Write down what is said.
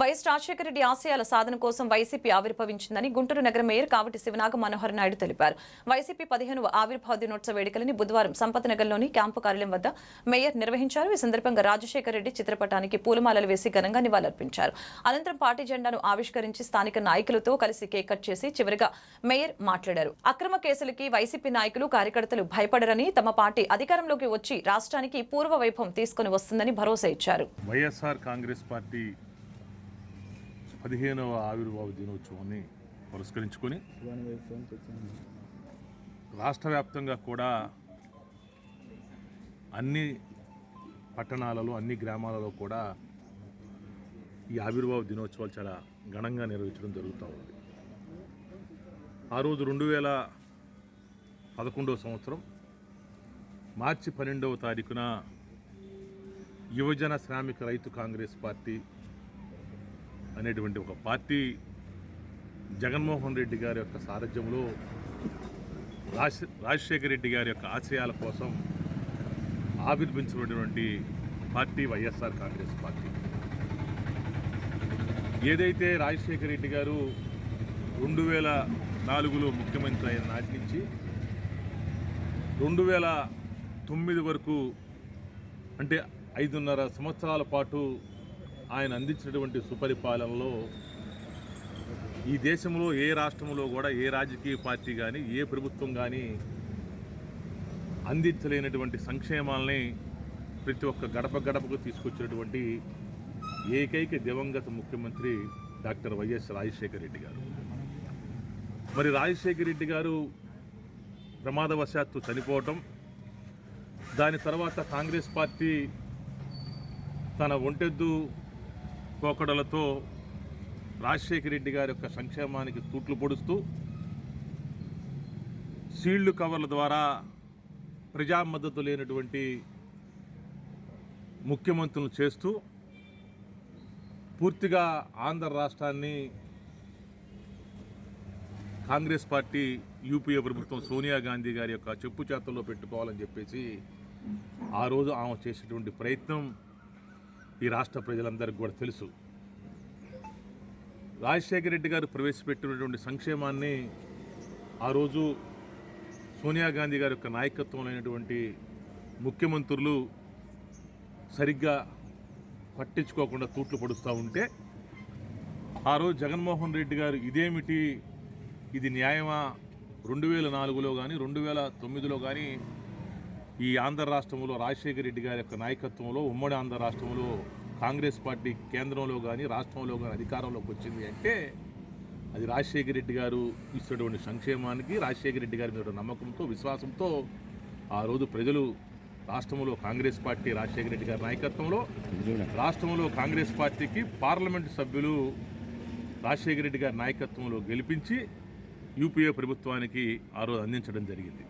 YS Rajasekhara Reddy ఆశయాల సాధన కోసం YCP ఆవిర్భవించిందని Guntur నగర మేయర్ కావటి శివనాగ మనోహర్ నాయుడు తెలిపారు. వైసీపీ 15వ ఆవిర్భావ దినోత్సవ వేడుకలని బుధవారం సంపత్ నగర్లోని క్యాంపు కార్యాలయం వద్ద మేయర్ నిర్వహించారు. ఈ సందర్భంగా రాజశేఖర రెడ్డి చిత్రపటానికి పూలమాలలు వేసి ఘనంగా నివాళులర్పించారు. అనంతరం పార్టీ జెండాను ఆవిష్కరించి స్థానిక నాయకులతో కలిసి కేక్ కట్ చేసి చివరిగా మేయర్ మాట్లాడారు. అక్రమ కేసులకి వైసీపీ నాయకులు కార్యకర్తలు భయపడరని, తమ పార్టీ అధికారంలోకి వచ్చి రాష్ట్రానికి పూర్వ వైభవం తీసుకుని వస్తుందని భరోసా ఇచ్చారు. వైఎస్ఆర్ కాంగ్రెస్ పార్టీ 15వ ఆవిర్భావ దినోత్సవాన్ని పురస్కరించుకొని రాష్ట్ర వ్యాప్తంగా కూడా అన్ని పట్టణాలలో అన్ని గ్రామాలలో కూడా ఈ ఆవిర్భావ దినోత్సవాలు చాలా ఘనంగా నిర్వహించడం జరుగుతూ ఉంది. ఆ రోజు 2011వ సంవత్సరం మార్చి 12వ తారీఖున యువజన శ్రామిక రైతు కాంగ్రెస్ పార్టీ అనేటువంటి ఒక పార్టీ జగన్మోహన్ రెడ్డి గారి యొక్క సారథ్యంలో రాజశేఖర రెడ్డి గారి యొక్క ఆశయాల కోసం ఆవిర్భించినటువంటి పార్టీ వైఎస్ఆర్ కాంగ్రెస్ పార్టీ. ఏదైతే రాజశేఖర రెడ్డి గారు 2004లో ముఖ్యమంత్రి అయిన నాటి నుంచి 2009 వరకు అంటే 5.5 సంవత్సరాల పాటు ఆయన అందించినటువంటి సుపరిపాలనలో ఈ దేశంలో ఏ రాష్ట్రంలో కూడా ఏ రాజకీయ పార్టీ కానీ ఏ ప్రభుత్వం కానీ అందించలేనటువంటి సంక్షేమాలని ప్రతి ఒక్క గడప గడపకు తీసుకొచ్చినటువంటి ఏకైక దివంగత ముఖ్యమంత్రి డాక్టర్ వైఎస్ రాజశేఖర రెడ్డి గారు. మరి రాజశేఖర రెడ్డి గారు ప్రమాదవశాత్తు చనిపోవటం, దాని తర్వాత కాంగ్రెస్ పార్టీ తన ఒంటెద్దు పోకడలతో రాజశేఖర రెడ్డి గారి యొక్క సంక్షేమానికి తూట్లు పొడుస్తూ సీల్డ్ కవర్ల ద్వారా ప్రజా మద్దతు లేనటువంటి ముఖ్యమంత్రులను చేస్తూ పూర్తిగా ఆంధ్ర రాష్ట్రాన్ని కాంగ్రెస్ పార్టీ యూపీఏ ప్రభుత్వం సోనియా గాంధీ గారి యొక్క చెప్పు చేతల్లో పెట్టుకోవాలని చెప్పేసి ఆ రోజు ఆమె చేసేటువంటి ప్రయత్నం ఈ రాష్ట్ర ప్రజలందరికీ కూడా తెలుసు. రాజశేఖర రెడ్డి గారు ప్రవేశపెట్టినటువంటి సంక్షేమాన్ని ఆ రోజు సోనియా గాంధీ గారి యొక్క నాయకత్వంలో అయినటువంటి ముఖ్యమంత్రులు సరిగ్గా పట్టించుకోకుండా తూట్లు పడుస్తూ ఉంటే ఆ రోజు జగన్మోహన్ రెడ్డి గారు ఇదేమిటి, ఇది న్యాయమా, 2004లో కానీ 2009లో కానీ ఈ ఆంధ్ర రాష్ట్రంలో రాజశేఖర రెడ్డి గారి యొక్క నాయకత్వంలో ఉమ్మడి ఆంధ్ర రాష్ట్రంలో కాంగ్రెస్ పార్టీ కేంద్రంలో కానీ రాష్ట్రంలో కానీ అధికారంలోకి వచ్చింది అంటే అది రాజశేఖర రెడ్డి గారు ఇచ్చినటువంటి సంక్షేమానికి, రాజశేఖర రెడ్డి గారి మీద నమ్మకంతో విశ్వాసంతో ఆ రోజు ప్రజలు రాష్ట్రంలో కాంగ్రెస్ పార్టీ రాజశేఖర రెడ్డి గారి నాయకత్వంలో రాష్ట్రంలో కాంగ్రెస్ పార్టీకి పార్లమెంటు సభ్యులు రాజశేఖర రెడ్డి గారి నాయకత్వంలో గెలిపించి యూపీఏ ప్రభుత్వానికి ఆ రోజు అందించడం జరిగింది.